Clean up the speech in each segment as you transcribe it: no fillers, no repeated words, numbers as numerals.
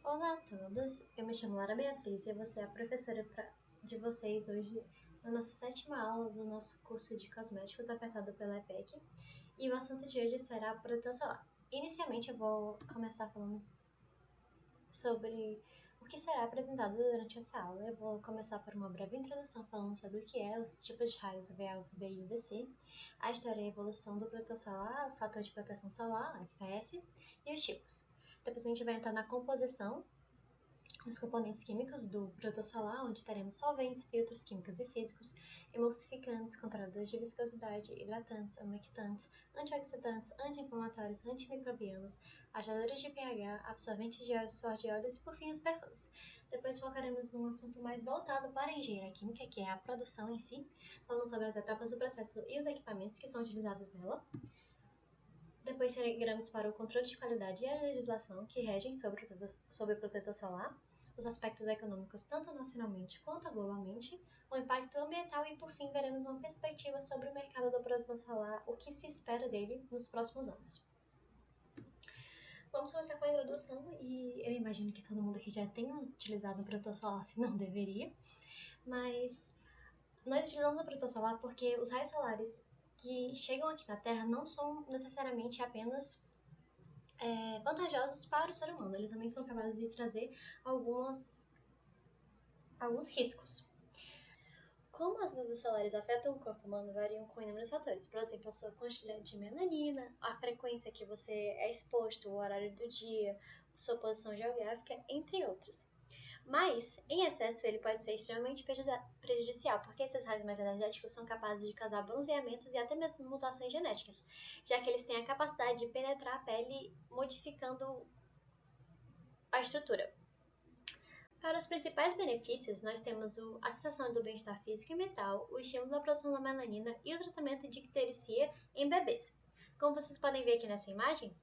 Olá a todos, eu me chamo Lara Beatriz e eu vou ser a professora de vocês hoje na nossa sétima aula do nosso curso de cosméticos ofertado pela EPEC, e o assunto de hoje será protetor solar. Inicialmente eu vou começar falando sobre o que será apresentado durante essa aula. Eu vou começar por uma breve introdução falando sobre o que é, os tipos de raios UVA, UVB e UVC, a história e a evolução do protetor solar, o fator de proteção solar, FPS, e os tipos. Depois a gente vai entrar na composição, os componentes químicos do protetor solar, onde teremos solventes, filtros químicos e físicos, emulsificantes, controladores de viscosidade, hidratantes, umectantes, antioxidantes, anti-inflamatórios, antimicrobianos, ajustadores de pH, absorventes de óleo, suor de óleos e, por fim, os perfumes. Depois focaremos num assunto mais voltado para a engenharia química, que é a produção em si, falando sobre as etapas do processo e os equipamentos que são utilizados nela. Depois seguiremos para o controle de qualidade e a legislação que regem sobre o protetor solar, os aspectos econômicos tanto nacionalmente quanto globalmente, o impacto ambiental e, por fim, veremos uma perspectiva sobre o mercado do protetor solar, o que se espera dele nos próximos anos. Vamos começar com a introdução, e eu imagino que todo mundo aqui já tenha utilizado o protetor solar, se não deveria, mas nós utilizamos o protetor solar porque os raios solares que chegam aqui na Terra não são necessariamente apenas vantajosos para o ser humano, eles também são capazes de trazer alguns riscos. Como as luzes solares afetam o corpo humano, variam com inúmeros fatores, por exemplo, a sua quantidade de melanina, a frequência que você é exposto, o horário do dia, sua posição geográfica, entre outros. Mas, em excesso, ele pode ser extremamente prejudicial, porque esses raios mais energéticos são capazes de causar bronzeamentos e até mesmo mutações genéticas, já que eles têm a capacidade de penetrar a pele, modificando a estrutura. Para os principais benefícios, nós temos a sensação do bem-estar físico e mental, o estímulo da produção da melanina e o tratamento de icterícia em bebês. Como vocês podem ver aqui nessa imagem,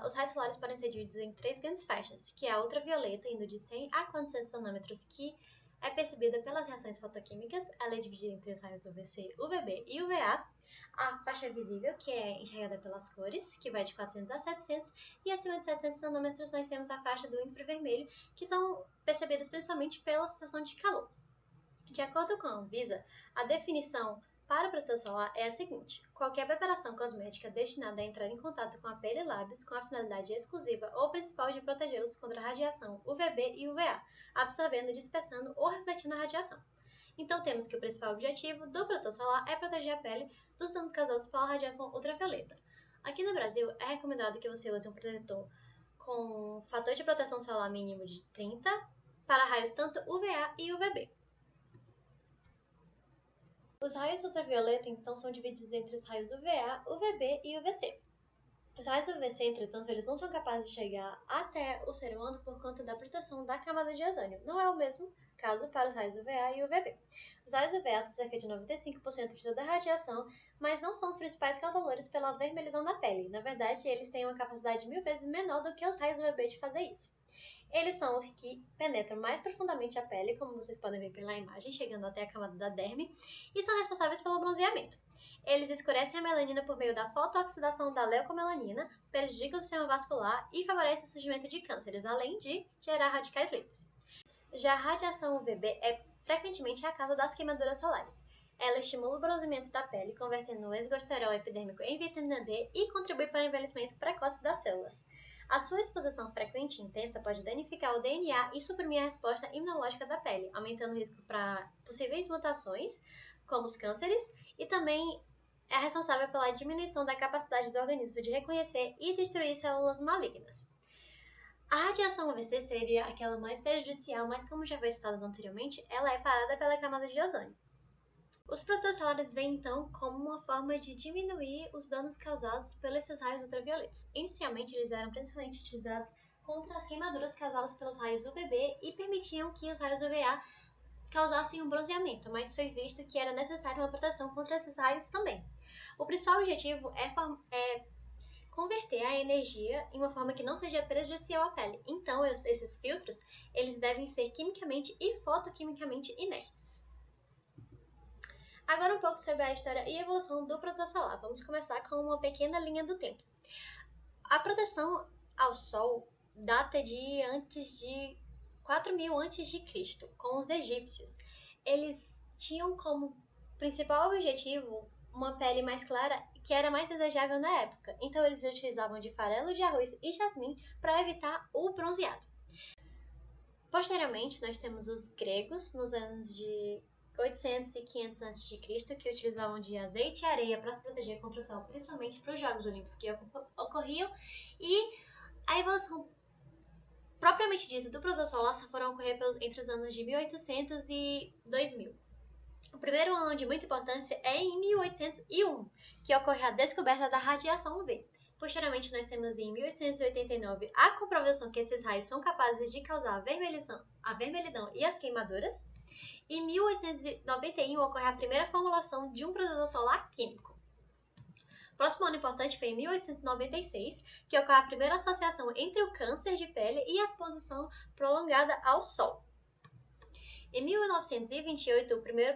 os raios solares podem ser divididos em três grandes faixas, que é a ultravioleta, indo de 100 a 400 nanômetros, que é percebida pelas reações fotoquímicas. Ela é dividida entre os raios UVC, UVB e UVA. A faixa visível, que é enxergada pelas cores, que vai de 400 a 700, e acima de 700 nanômetros nós temos a faixa do infravermelho, que são percebidas principalmente pela sensação de calor. De acordo com a Anvisa, a definição para o protetor solar é a seguinte: qualquer preparação cosmética destinada a entrar em contato com a pele e lábios com a finalidade exclusiva ou principal de protegê-los contra a radiação UVB e UVA, absorvendo, dispersando ou refletindo a radiação. Então temos que o principal objetivo do protetor solar é proteger a pele dos danos causados pela radiação ultravioleta. Aqui no Brasil, é recomendado que você use um protetor com fator de proteção solar mínimo de 30 para raios tanto UVA e UVB. Os raios ultravioleta, então, são divididos entre os raios UVA, UVB e UVC. Os raios UVC, entretanto, eles não são capazes de chegar até o ser humano por conta da proteção da camada de ozônio. Não é o mesmo caso para os raios UVA e UVB. Os raios UVA são cerca de 95% de toda a radiação, mas não são os principais causadores pela vermelhidão da pele. Na verdade, eles têm uma capacidade 1000 vezes menor do que os raios UVB de fazer isso. Eles são os que penetram mais profundamente a pele, como vocês podem ver pela imagem, chegando até a camada da derme, e são responsáveis pelo bronzeamento. Eles escurecem a melanina por meio da fotooxidação da leucomelanina, prejudicam o sistema vascular e favorecem o surgimento de cânceres, além de gerar radicais livres. Já a radiação UVB é frequentemente a causa das queimaduras solares. Ela estimula o bronzeamento da pele, convertendo o esgosterol epidérmico em vitamina D e contribui para o envelhecimento precoce das células. A sua exposição frequente e intensa pode danificar o DNA e suprimir a resposta imunológica da pele, aumentando o risco para possíveis mutações, como os cânceres, e também é responsável pela diminuição da capacidade do organismo de reconhecer e destruir células malignas. A radiação UVC seria aquela mais prejudicial, mas como já foi citado anteriormente, ela é parada pela camada de ozônio. Os protetores solares vêm então como uma forma de diminuir os danos causados pelos esses raios ultravioletas. Inicialmente, eles eram principalmente utilizados contra as queimaduras causadas pelos raios UVB e permitiam que os raios UVA causassem um bronzeamento, mas foi visto que era necessária uma proteção contra esses raios também. O principal objetivo é converter a energia em uma forma que não seja prejudicial à pele. Então, esses filtros, eles devem ser quimicamente e fotoquimicamente inertes. Agora um pouco sobre a história e evolução do protetor solar. Vamos começar com uma pequena linha do tempo. A proteção ao sol data de antes de 4000 a.C., com os egípcios. Eles tinham como principal objetivo uma pele mais clara, que era mais desejável na época. Então eles utilizavam de farelo de arroz e jasmim para evitar o bronzeado. Posteriormente, nós temos os gregos, nos anos de 800 e 500 a.C., que utilizavam de azeite e areia para se proteger contra o sol, principalmente para os Jogos Olímpicos que ocorriam, e a evolução propriamente dita do protetor solar só foram ocorrer entre os anos de 1800 e 2000. O primeiro ano de muita importância é em 1801, que ocorre a descoberta da radiação UV. Posteriormente, nós temos em 1889 a comprovação que esses raios são capazes de causar a vermelhidão e as queimaduras. Em 1891 ocorre a primeira formulação de um protetor solar químico. O próximo ano importante foi em 1896, que ocorre a primeira associação entre o câncer de pele e a exposição prolongada ao sol. Em 1928, o primeiro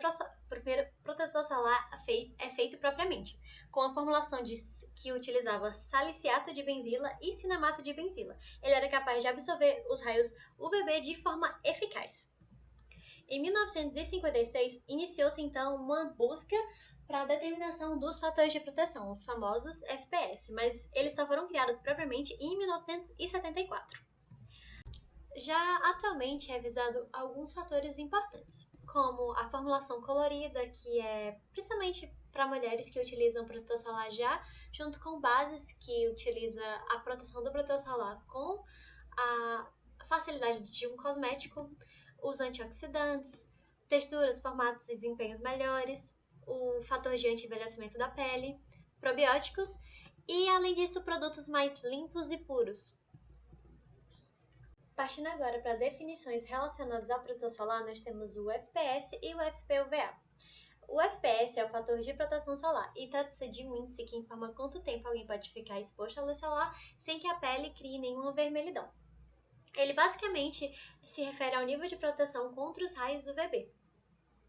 protetor solar é feito propriamente, com a formulação que utilizava saliciato de benzila e cinamato de benzila. Ele era capaz de absorver os raios UVB de forma eficaz. Em 1956, iniciou-se então uma busca para a determinação dos fatores de proteção, os famosos FPS, mas eles só foram criados propriamente em 1974. Já atualmente é visado alguns fatores importantes, como a formulação colorida, que é principalmente para mulheres que utilizam protetor solar já, junto com bases que utiliza a proteção do protetor solar com a facilidade de um cosmético, os antioxidantes, texturas, formatos e desempenhos melhores, o fator de anti-envelhecimento da pele, probióticos e, além disso, produtos mais limpos e puros. Partindo agora para definições relacionadas ao protetor solar, nós temos o FPS e o FPUVA. O FPS é o fator de proteção solar e trata-se de um índice que informa quanto tempo alguém pode ficar exposto à luz solar sem que a pele crie nenhuma vermelhidão. Ele basicamente se refere ao nível de proteção contra os raios UVB.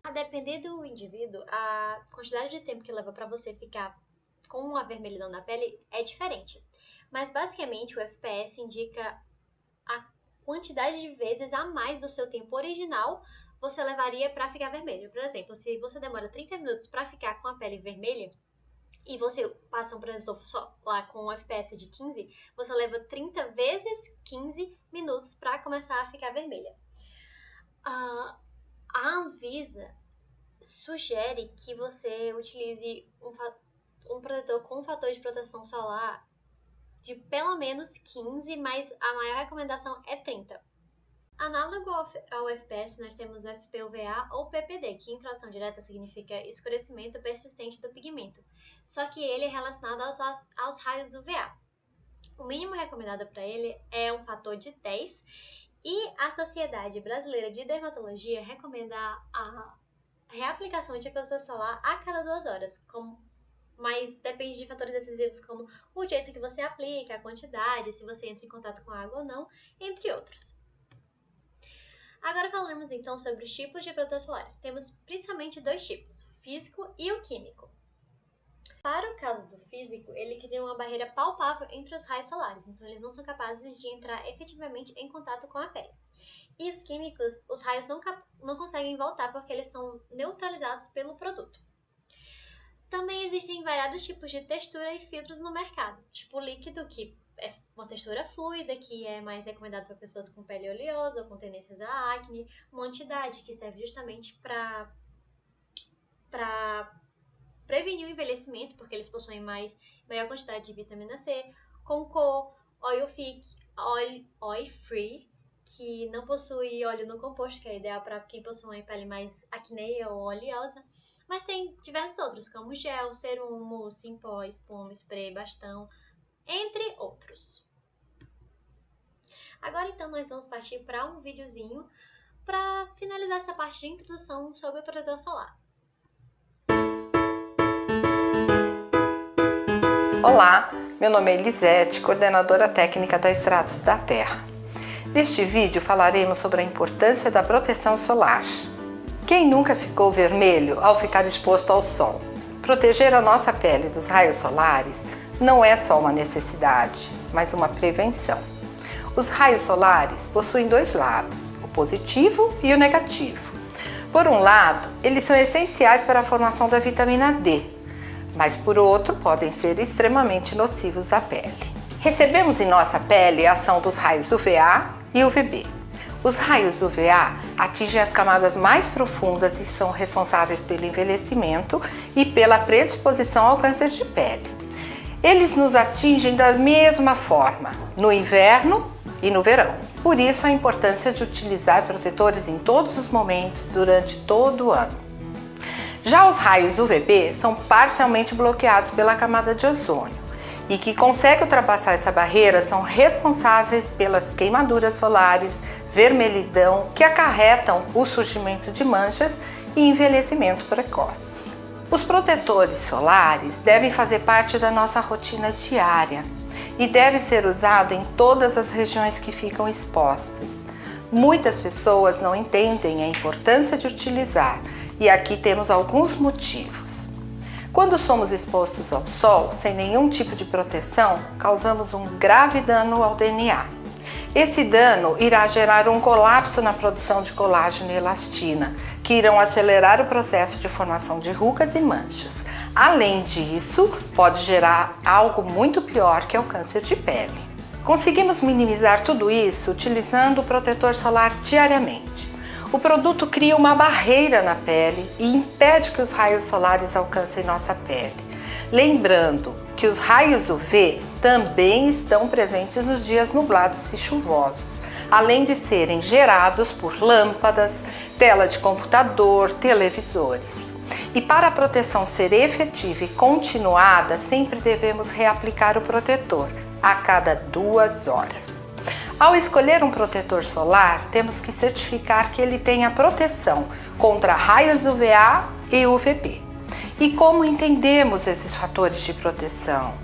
A depender do indivíduo, a quantidade de tempo que leva para você ficar com a vermelhidão na pele é diferente. Mas basicamente o FPS indica a quantidade de vezes a mais do seu tempo original você levaria para ficar vermelho. Por exemplo, se você demora 30 minutos para ficar com a pele vermelha e você passa um protetor só lá com um FPS de 15, você leva 30 vezes 15 minutos para começar a ficar vermelha. A Anvisa sugere que você utilize um protetor com fator de proteção solar de pelo menos 15, mas a maior recomendação é 30. Análogo ao FPS, nós temos o FPUVA ou PPD, que em tradução direta significa escurecimento persistente do pigmento, só que ele é relacionado aos raios UVA. O mínimo recomendado para ele é um fator de 10 e a Sociedade Brasileira de Dermatologia recomenda a reaplicação de protetor solar a cada 2 horas, mas depende de fatores decisivos como o jeito que você aplica, a quantidade, se você entra em contato com a água ou não, entre outros. Agora falaremos então sobre os tipos de protetores solares. Temos principalmente 2 tipos, o físico e o químico. Para o caso do físico, ele cria uma barreira palpável entre os raios solares, então eles não são capazes de entrar efetivamente em contato com a pele. E os químicos, os raios não conseguem voltar porque eles são neutralizados pelo produto. Também existem variados tipos de textura e filtros no mercado, tipo o líquido, que é uma textura fluida, que é mais recomendado para pessoas com pele oleosa ou com tendências a acne, uma entidade que serve justamente para prevenir o envelhecimento, porque eles possuem maior quantidade de vitamina C, com cor, oil free, que não possui óleo no composto, que é ideal para quem possui uma pele mais acneia ou oleosa. Mas tem diversos outros, como gel, serum, mousse, em pó, espuma, spray, bastão, entre outros. Agora então nós vamos partir para um videozinho para finalizar essa parte de introdução sobre o protetor solar. Olá, meu nome é Elisete, coordenadora técnica da Extratos da Terra. Neste vídeo falaremos sobre a importância da proteção solar. Quem nunca ficou vermelho ao ficar exposto ao sol? Proteger a nossa pele dos raios solares não é só uma necessidade, mas uma prevenção. Os raios solares possuem dois lados, o positivo e o negativo. Por um lado, eles são essenciais para a formação da vitamina D, mas por outro, podem ser extremamente nocivos à pele. Recebemos em nossa pele a ação dos raios UVA e UVB. Os raios UVA atingem as camadas mais profundas e são responsáveis pelo envelhecimento e pela predisposição ao câncer de pele. Eles nos atingem da mesma forma, no inverno e no verão. Por isso, a importância de utilizar protetores em todos os momentos, durante todo o ano. Já os raios UVB são parcialmente bloqueados pela camada de ozônio e que conseguem ultrapassar essa barreira são responsáveis pelas queimaduras solares, vermelhidão, que acarretam o surgimento de manchas e envelhecimento precoce. Os protetores solares devem fazer parte da nossa rotina diária e deve ser usado em todas as regiões que ficam expostas. Muitas pessoas não entendem a importância de utilizar e aqui temos alguns motivos. Quando somos expostos ao sol sem nenhum tipo de proteção, causamos um grave dano ao DNA. Esse dano irá gerar um colapso na produção de colágeno e elastina, que irão acelerar o processo de formação de rugas e manchas. Além disso, pode gerar algo muito pior, que é o câncer de pele. Conseguimos minimizar tudo isso utilizando o protetor solar diariamente. O produto cria uma barreira na pele e impede que os raios solares alcancem nossa pele. Lembrando que os raios UV também estão presentes nos dias nublados e chuvosos, além de serem gerados por lâmpadas, tela de computador, televisores. E para a proteção ser efetiva e continuada, sempre devemos reaplicar o protetor a cada 2 horas. Ao escolher um protetor solar, temos que certificar que ele tenha proteção contra raios UVA e UVB. E como entendemos esses fatores de proteção?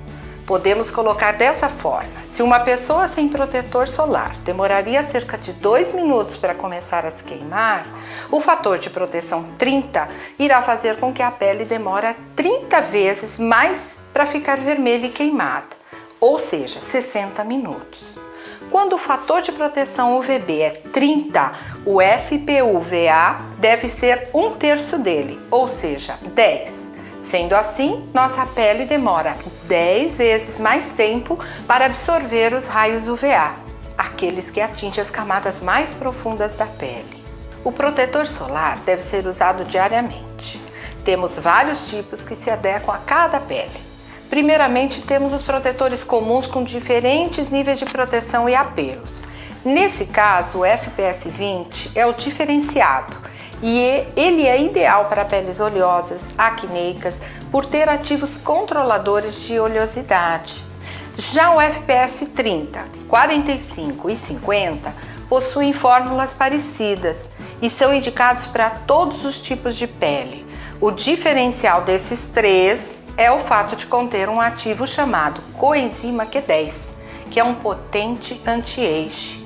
Podemos colocar dessa forma: se uma pessoa sem protetor solar demoraria cerca de 2 minutos para começar a se queimar, o fator de proteção 30 irá fazer com que a pele demore 30 vezes mais para ficar vermelha e queimada, ou seja, 60 minutos. Quando o fator de proteção UVB é 30, o FPUVA deve ser 1/3 dele, ou seja, 10. Sendo assim, nossa pele demora 10 vezes mais tempo para absorver os raios UVA, aqueles que atingem as camadas mais profundas da pele. O protetor solar deve ser usado diariamente. Temos vários tipos que se adequam a cada pele. Primeiramente, temos os protetores comuns com diferentes níveis de proteção e apelos. Nesse caso, o FPS 20 é o diferenciado e ele é ideal para peles oleosas, acneicas, por ter ativos controladores de oleosidade. Já o FPS 30, 45 e 50 possuem fórmulas parecidas e são indicados para todos os tipos de pele. O diferencial desses três é o fato de conter um ativo chamado coenzima Q10, que é um potente anti-age.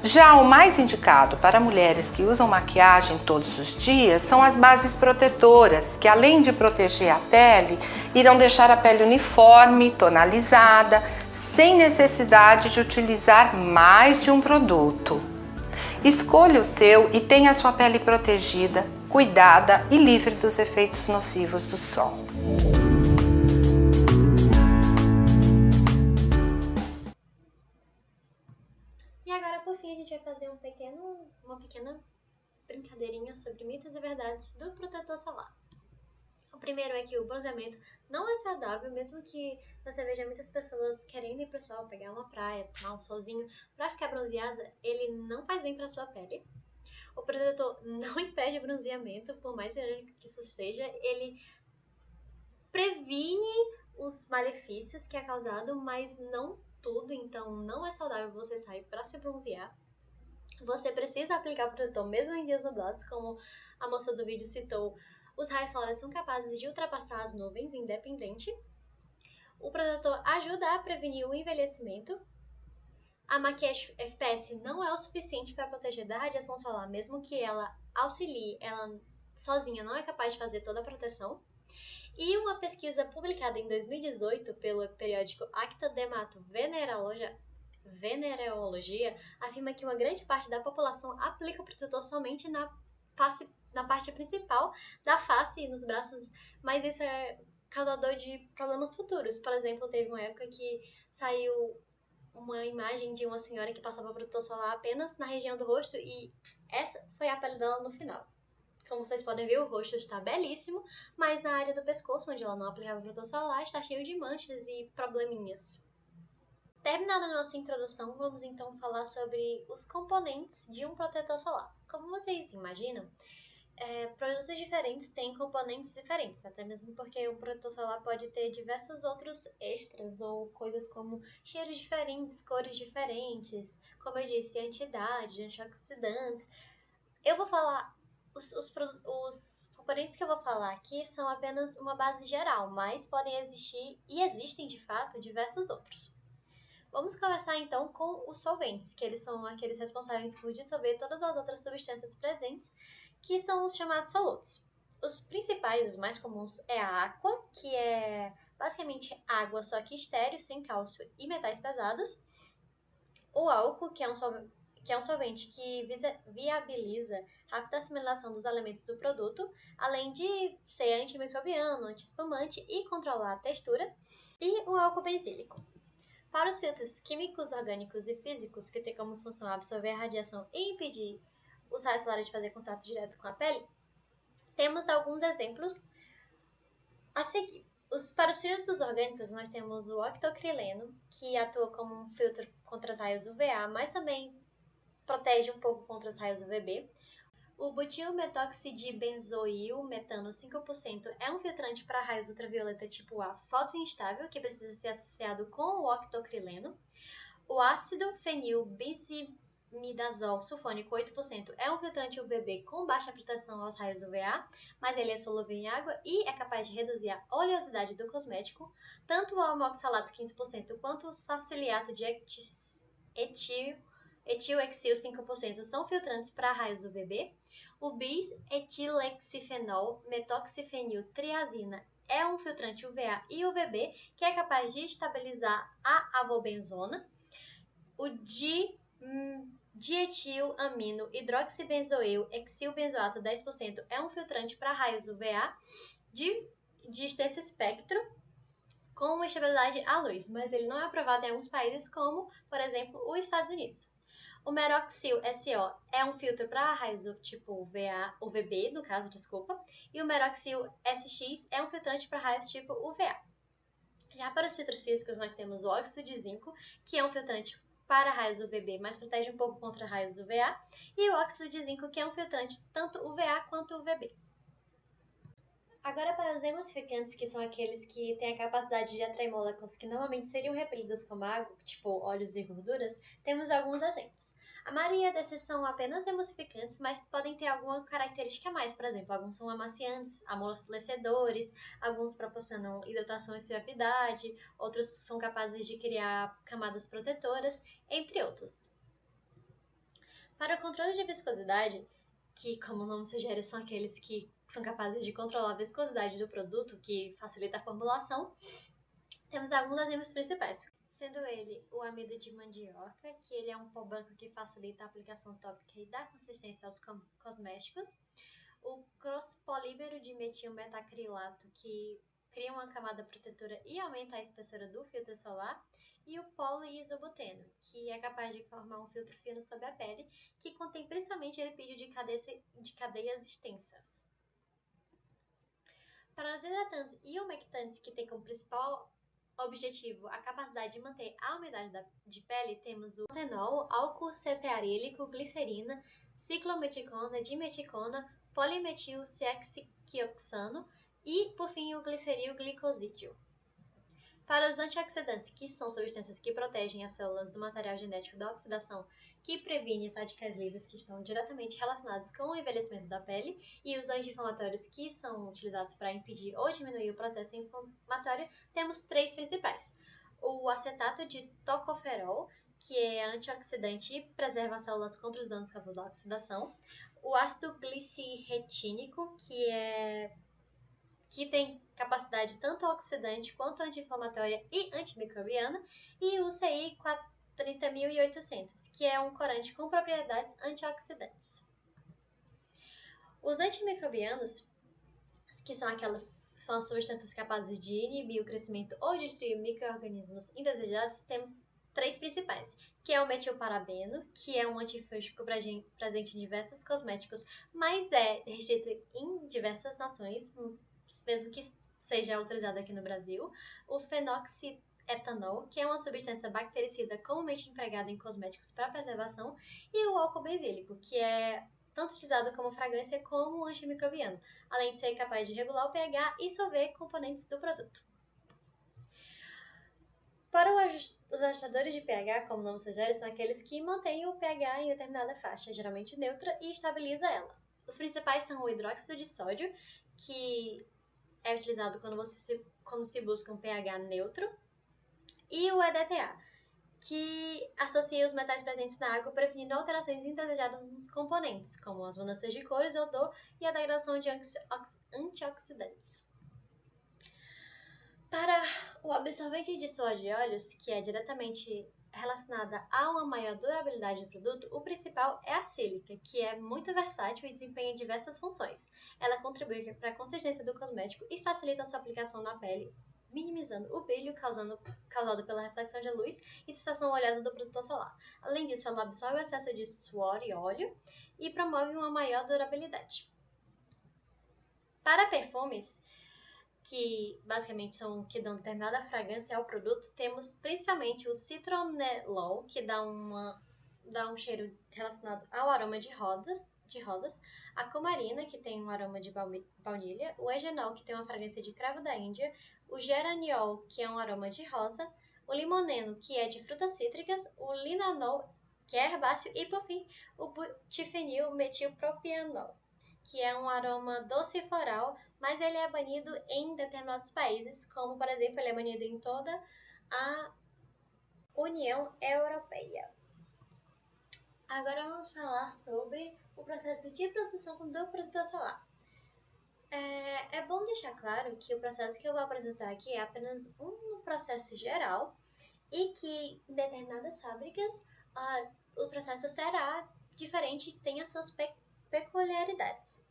Já o mais indicado para mulheres que usam maquiagem todos os dias são as bases protetoras, que além de proteger a pele, irão deixar a pele uniforme, tonalizada, sem necessidade de utilizar mais de um produto. Escolha o seu e tenha a sua pele protegida, cuidada e livre dos efeitos nocivos do sol. E agora, por fim, a gente vai fazer uma pequena brincadeirinha sobre mitos e verdades do protetor solar. O primeiro é que o bronzeamento não é saudável, mesmo que você veja muitas pessoas querendo ir pro sol, pegar uma praia, tomar um solzinho pra ficar bronzeada, ele não faz bem pra sua pele. O protetor não impede o bronzeamento, por mais irônico que isso seja, ele previne os malefícios que é causado, mas não tudo, então não é saudável você sair para se bronzear. Você precisa aplicar protetor mesmo em dias nublados, como a moça do vídeo citou, os raios solares são capazes de ultrapassar as nuvens, independente. O protetor ajuda a prevenir o envelhecimento. A maquiagem FPS não é o suficiente para proteger da radiação solar, mesmo que ela auxilie, ela sozinha não é capaz de fazer toda a proteção. E uma pesquisa publicada em 2018 pelo periódico Acta Dermatovenerologia venereologia afirma que uma grande parte da população aplica o protetor somente na parte principal da face e nos braços, mas isso é causador de problemas futuros. Por exemplo, teve uma época que saiu uma imagem de uma senhora que passava protetor solar apenas na região do rosto e essa foi a pele dela no final. Como vocês podem ver, o rosto está belíssimo, mas na área do pescoço, onde ela não aplicava protetor solar, está cheio de manchas e probleminhas. Terminada a nossa introdução, vamos então falar sobre os componentes de um protetor solar. Como vocês imaginam, produtos diferentes têm componentes diferentes, até mesmo porque o protetor solar pode ter diversos outros extras ou coisas como cheiros diferentes, cores diferentes, como eu disse, anti-idade, antioxidantes. Eu vou falar, os componentes que eu vou falar aqui são apenas uma base geral, mas podem existir e existem de fato diversos outros. Vamos começar então com os solventes, que eles são aqueles responsáveis por dissolver todas as outras substâncias presentes, que são os chamados solutos. Os principais, os mais comuns, é a água, que é basicamente água, só que estéril, sem cálcio e metais pesados. O álcool, que é um solvente que viabiliza a rápida assimilação dos elementos do produto, além de ser antimicrobiano, antiespumante e controlar a textura. E o álcool benzílico. Para os filtros químicos, orgânicos e físicos, que têm como função absorver a radiação e impedir os raios solares de fazer contato direto com a pele, temos alguns exemplos a seguir. Para os filtros orgânicos, nós temos o octocrileno, que atua como um filtro contra os raios UVA, mas também protege um pouco contra os raios UVB. O butilmetoxidibenzoil metano 5% é um filtrante para raios ultravioleta tipo A fotoinstável, que precisa ser associado com o octocrileno. O ácido fenilbenzimidazol sulfônico 8% é um filtrante UVB com baixa proteção aos raios UVA, mas ele é solúvel em água e é capaz de reduzir a oleosidade do cosmético. Tanto o amoxalato 15% quanto o saciliato de etilexil 5% são filtrantes para raios UVB. O bis-etilexifenol metoxifeniltriazina é um filtrante UVA e UVB que é capaz de estabilizar a avobenzona. O dietilamino hidroxibenzoil exilbenzoato 10% é um filtrante para raios UVA de extenso espectro com uma estabilidade à luz, mas ele não é aprovado em alguns países como, por exemplo, os Estados Unidos. O Meroxil SO é um filtro para raios tipo UVB, no caso, desculpa, e o Meroxil SX é um filtrante para raios tipo UVA. Já para os filtros físicos, nós temos o óxido de zinco, que é um filtrante para raios UVB, mas protege um pouco contra raios UVA, e o óxido de zinco, que é um filtrante tanto UVA quanto UVB. Agora, para os emulsificantes, que são aqueles que têm a capacidade de atrair moléculas que normalmente seriam repelidas como água, tipo óleos e gorduras, temos alguns exemplos. A maioria desses são apenas emulsificantes, mas podem ter alguma característica a mais. Por exemplo, alguns são amaciantes, amolecedores, alguns proporcionam hidratação e suavidade, outros são capazes de criar camadas protetoras, entre outros. Para o controle de viscosidade, que, como o nome sugere, são aqueles que são capazes de controlar a viscosidade do produto, que facilita a formulação, temos alguns exemplos principais, sendo ele o amido de mandioca, que ele é um pó branco que facilita a aplicação tópica e dá consistência aos cosméticos, o crosspolímero de metilmetacrilato, que cria uma camada protetora e aumenta a espessura do filtro solar, e o poliisobuteno, que é capaz de formar um filtro fino sobre a pele, que contém principalmente lipídio de cadeias extensas. Para os hidratantes e umectantes, que têm como principal objetivo a capacidade de manter a umidade de pele, temos o pantenol, álcool cetearílico, glicerina, ciclometicona, dimeticona, polimetilciexquioxano e, por fim, o gliceril glicosídeo. Para os antioxidantes, que são substâncias que protegem as células do material genético da oxidação, que previne os radicais livres que estão diretamente relacionados com o envelhecimento da pele, e os anti-inflamatórios, que são utilizados para impedir ou diminuir o processo inflamatório, temos três principais. O acetato de tocoferol, que é antioxidante e preserva as células contra os danos causados da oxidação. O ácido glicirretínico, que tem capacidade tanto oxidante quanto anti-inflamatória e antimicrobiana, e o 30.800, que é um corante com propriedades antioxidantes. Os antimicrobianos, que são as substâncias capazes de inibir o crescimento ou destruir micro-organismos indesejados, temos 3 principais, que é o metilparabeno, que é um antifúngico presente em diversos cosméticos, mas é restrito em diversas nações, mesmo que seja utilizado aqui no Brasil. O fenoxietanol, que é uma substância bactericida comumente empregada em cosméticos para preservação, e o álcool benzílico, que é tanto utilizado como fragrância como antimicrobiano, além de ser capaz de regular o pH e solver componentes do produto. Para os ajustadores de pH, como o nome sugere, são aqueles que mantêm o pH em determinada faixa, geralmente neutra, e estabiliza ela. Os principais são o hidróxido de sódio, que é utilizado quando se busca um pH neutro, e o EDTA, que associa os metais presentes na água prevenindo alterações indesejadas nos componentes, como as mudanças de cores, odor e a degradação de antioxidantes. Para o absorvente de suor de óleos, que é diretamente relacionada a uma maior durabilidade do produto, o principal é a sílica, que é muito versátil e desempenha diversas funções. Ela contribui para a consistência do cosmético e facilita a sua aplicação na pele, minimizando o brilho causado pela reflexão de luz e sensação oleosa do protetor solar. Além disso, ela absorve o excesso de suor e óleo e promove uma maior durabilidade. Para perfumes, que basicamente são que dão determinada fragrância ao produto, temos principalmente o citronelol, que dá um cheiro relacionado ao aroma de rosas, a cumarina, que tem um aroma de baunilha, o eugenol, que tem uma fragrância de cravo da Índia, o geraniol, que é um aroma de rosa, o limoneno, que é de frutas cítricas, o linanol, que é herbáceo, e por fim, o butifenil metilpropianol, que é um aroma doce e floral, mas ele é banido em determinados países, como, por exemplo, ele é banido em toda a União Europeia. Agora vamos falar sobre o processo de produção do protetor solar. É bom deixar claro que o processo que eu vou apresentar aqui é apenas um processo geral e que em determinadas fábricas o processo será diferente e tem as suas peculiaridades.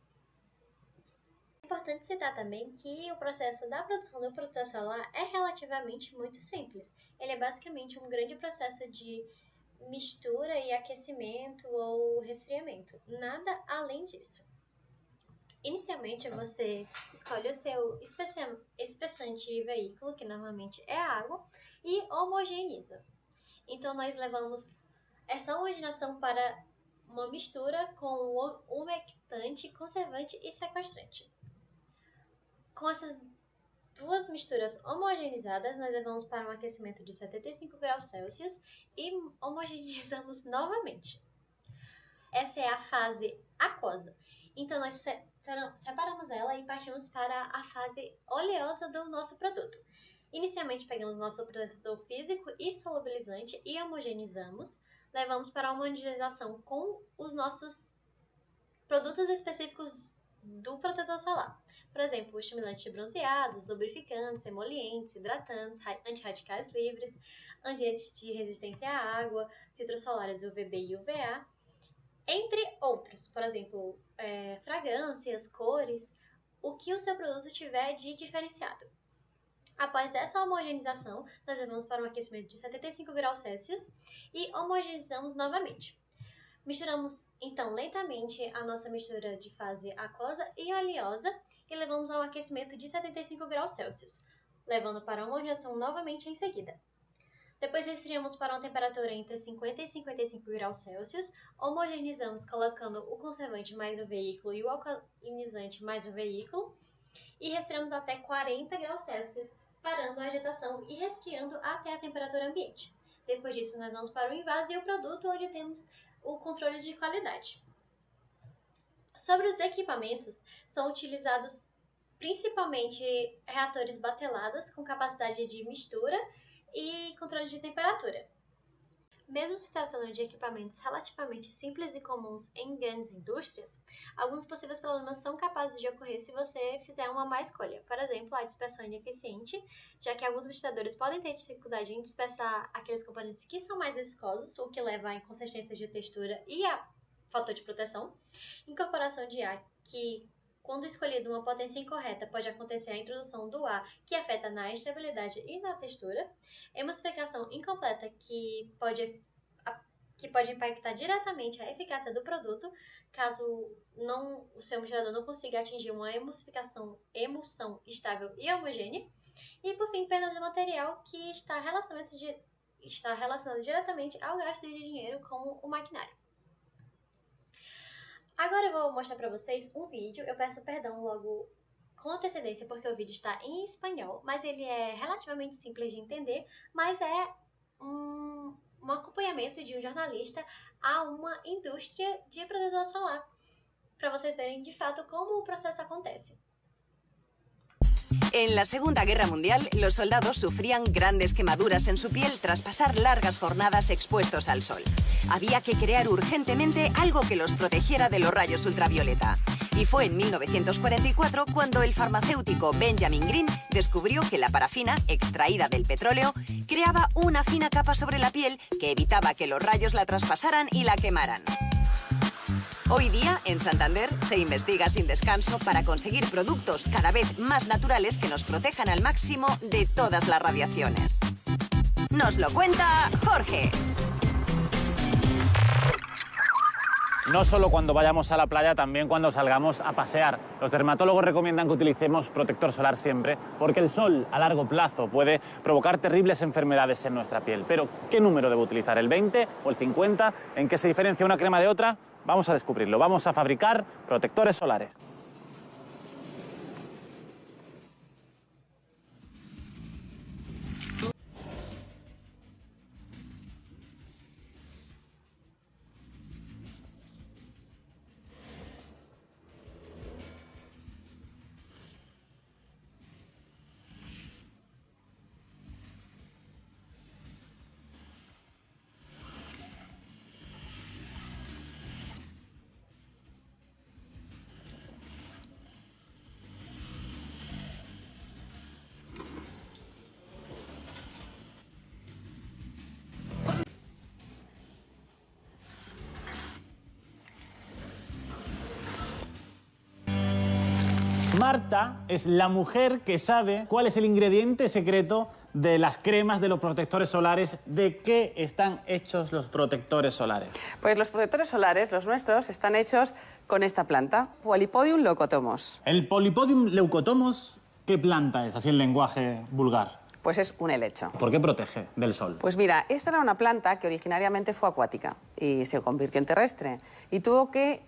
É importante citar também que o processo da produção do protetor solar é relativamente muito simples. Ele é basicamente um grande processo de mistura e aquecimento ou resfriamento. Nada além disso. Inicialmente, você escolhe o seu espessante e veículo, que normalmente é a água, e homogeneiza. Então, nós levamos essa homogeneização para uma mistura com umectante, conservante e sequestrante. Com essas duas misturas homogeneizadas, nós levamos para um aquecimento de 75 graus Celsius e homogeneizamos novamente. Essa é a fase aquosa. Então, nós separamos ela e partimos para a fase oleosa do nosso produto. Inicialmente, pegamos nosso processador físico e solubilizante e homogeneizamos. Levamos para a homogenização com os nossos produtos específicos do protetor solar. Por exemplo, estimulantes de bronzeados, lubrificantes, emolientes, hidratantes, antirradicais livres, agentes de resistência à água, filtros solares UVB e UVA, entre outros. Por exemplo, fragrâncias, cores, o que o seu produto tiver de diferenciado. Após essa homogeneização, nós levamos para um aquecimento de 75 graus Celsius e homogeneizamos novamente. Misturamos, então, lentamente a nossa mistura de fase aquosa e oleosa e levamos ao aquecimento de 75 graus Celsius, levando para a homogeneização novamente em seguida. Depois resfriamos para uma temperatura entre 50 e 55 graus Celsius, homogeneizamos colocando o conservante mais o veículo e o alcalinizante mais o veículo e resfriamos até 40 graus Celsius, parando a agitação e resfriando até a temperatura ambiente. Depois disso, nós vamos para o invase e o produto, onde temos o controle de qualidade. Sobre os equipamentos, são utilizados principalmente reatores bateladas com capacidade de mistura e controle de temperatura. Mesmo se tratando de equipamentos relativamente simples e comuns em grandes indústrias, alguns possíveis problemas são capazes de ocorrer se você fizer uma má escolha. Por exemplo, a dispersão ineficiente, já que alguns ventiladores podem ter dificuldade em dispersar aqueles componentes que são mais viscosos, o que leva à inconsistência de textura e a fator de proteção. Incorporação de ar, que quando escolhida uma potência incorreta, pode acontecer a introdução do ar, que afeta na estabilidade e na textura. Emulsificação incompleta, que pode impactar diretamente a eficácia do produto, caso o seu ventilador não consiga atingir uma emulsão estável e homogênea. E, por fim, perda de material, que está relacionado diretamente ao gasto de dinheiro com o maquinário. Agora eu vou mostrar para vocês um vídeo. Eu peço perdão logo com antecedência porque o vídeo está em espanhol, mas ele é relativamente simples de entender, mas é um acompanhamento de um jornalista a uma indústria de protetor solar, para vocês verem de fato como o proceso acontece. En la Segunda Guerra Mundial, los soldados sufrían grandes quemaduras en su piel tras pasar largas jornadas expuestos al sol. Había que crear urgentemente algo que los protegiera de los rayos ultravioleta. Y fue en 1944 cuando el farmacéutico Benjamin Green descubrió que la parafina, extraída del petróleo, creaba una fina capa sobre la piel que evitaba que los rayos la traspasaran y la quemaran. Hoy día, en Santander, se investiga sin descanso para conseguir productos cada vez más naturales que nos protejan al máximo de todas las radiaciones. Nos lo cuenta Jorge. No solo cuando vayamos a la playa, también cuando salgamos a pasear. Los dermatólogos recomiendan que utilicemos protector solar siempre, porque el sol a largo plazo puede provocar terribles enfermedades en nuestra piel. Pero, ¿qué número debo utilizar? ¿El 20 o el 50? ¿En qué se diferencia una crema de otra? Vamos a descubrirlo. Vamos a fabricar protectores solares. Marta es la mujer que sabe cuál es el ingrediente secreto de las cremas, de los protectores solares. ¿De qué están hechos los protectores solares? Pues los protectores solares, los nuestros, están hechos con esta planta, Polypodium leucotomos. ¿El Polypodium leucotomos qué planta es, así en lenguaje vulgar? Pues es un helecho. ¿Por qué protege del sol? Pues mira, esta era una planta que originariamente fue acuática y se convirtió en terrestre y tuvo que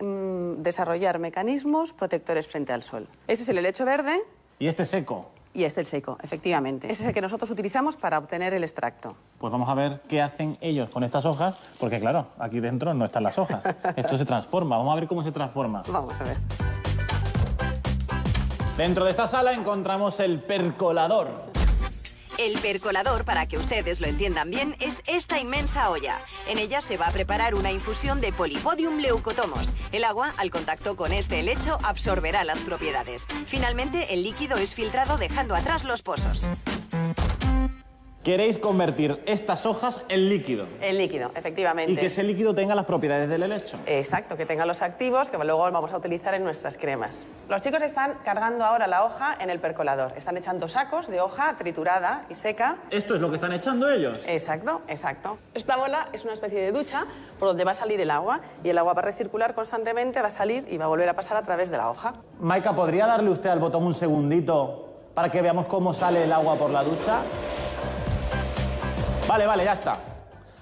desarrollar mecanismos protectores frente al sol. Este es el helecho verde. ¿Y este seco? Y este el seco, efectivamente. Ese es el que nosotros utilizamos para obtener el extracto. Pues vamos a ver qué hacen ellos con estas hojas, porque claro, aquí dentro no están las hojas. Esto se transforma. Vamos a ver cómo se transforma. Vamos a ver. Dentro de esta sala encontramos el percolador. El percolador, para que ustedes lo entiendan bien, es esta inmensa olla. En ella se va a preparar una infusión de Polypodium leucotomos. El agua, al contacto con este helecho, absorberá las propiedades. Finalmente, el líquido es filtrado dejando atrás los pozos. Queréis convertir estas hojas en líquido. En líquido, efectivamente. Y que ese líquido tenga las propiedades del helecho. Exacto, que tenga los activos que luego vamos a utilizar en nuestras cremas. Los chicos están cargando ahora la hoja en el percolador. Están echando sacos de hoja triturada y seca. ¿Esto es lo que están echando ellos? Exacto, exacto. Esta bola es una especie de ducha por donde va a salir el agua y el agua va a recircular constantemente, va a salir y va a volver a pasar a través de la hoja. Maika, ¿podría darle usted al botón un segundito para que veamos cómo sale el agua por la ducha? Vale, ya está.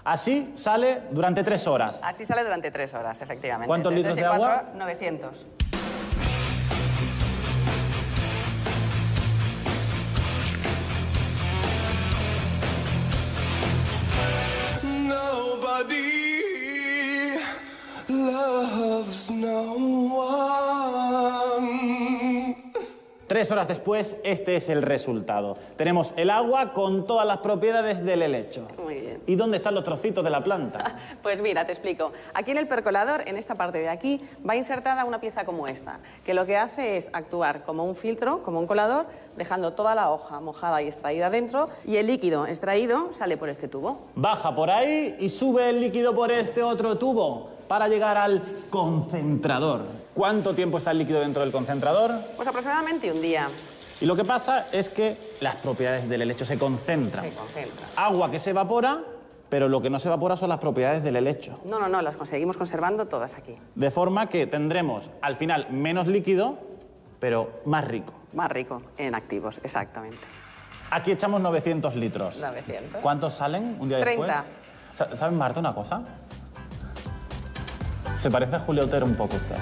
Así sale durante 3 horas. Así sale durante 3 horas, efectivamente. ¿Cuántos litros de agua? 900. Nobody loves no one. 3 horas después, este es el resultado. Tenemos el agua con todas las propiedades del helecho. Muy bien. ¿Y dónde están los trocitos de la planta? Pues mira, te explico. Aquí en el percolador, en esta parte de aquí, va insertada una pieza como esta, que lo que hace es actuar como un filtro, como un colador, dejando toda la hoja mojada y extraída dentro, y el líquido extraído sale por este tubo. Baja por ahí y sube el líquido por este otro tubo para llegar al concentrador. ¿Cuánto tiempo está el líquido dentro del concentrador? Pues aproximadamente un día. Y lo que pasa es que las propiedades del helecho se concentran. Se concentra. Agua que se evapora, pero lo que no se evapora son las propiedades del helecho. No, las conseguimos conservando todas aquí. De forma que tendremos al final menos líquido, pero más rico. Más rico en activos, exactamente. Aquí echamos 900 litros. 900. ¿Cuántos salen un día 30. después? ¿Sabes, Marta, una cosa? Se parece a Julio Otero un poco usted.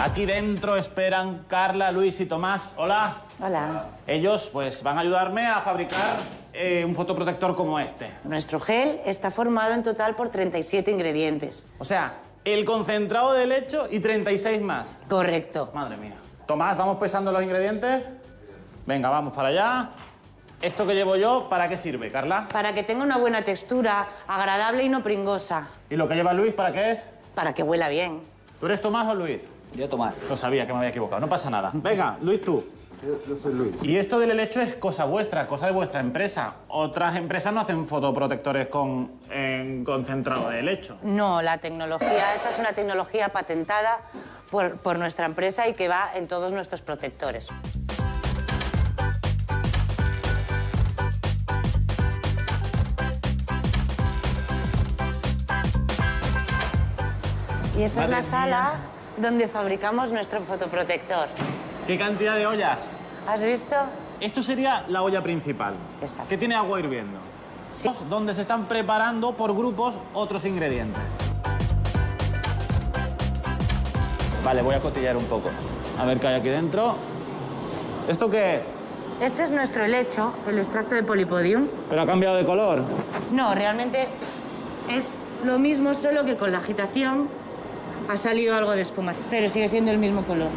Aquí dentro esperan Carla, Luis y Tomás. Hola. Hola. Ellos pues van a ayudarme a fabricar un fotoprotector como este. Nuestro gel está formado en total por 37 ingredientes. O sea, el concentrado de helecho y 36 más. Correcto. Madre mía. Tomás, ¿vamos pesando los ingredientes? Venga, vamos para allá. ¿Esto que llevo yo, para qué sirve, Carla? Para que tenga una buena textura, agradable y no pringosa. ¿Y lo que lleva Luis, para qué es? Para que huela bien. ¿Tú eres Tomás o Luis? Yo, Tomás. Lo sabía que me había equivocado, no pasa nada. Venga, Luis, tú. Yo soy Luis. Y esto del helecho es cosa vuestra, cosa de vuestra empresa. Otras empresas no hacen fotoprotectores con concentrado de helecho. No, la tecnología, esta es una tecnología patentada por nuestra empresa y que va en todos nuestros protectores. Y esta es la sala donde fabricamos nuestro fotoprotector. ¿Qué cantidad de ollas? ¿Has visto? Esto sería la olla principal. Exacto. Que tiene agua hirviendo. Sí. Donde se están preparando por grupos otros ingredientes. Vale, voy a cotillear un poco. A ver qué hay aquí dentro. ¿Esto qué es? Este es nuestro helecho, el extracto de Polypodium. Pero ha cambiado de color. No, realmente es lo mismo, solo que con la agitación ha salido algo de espuma, pero sigue siendo el mismo color.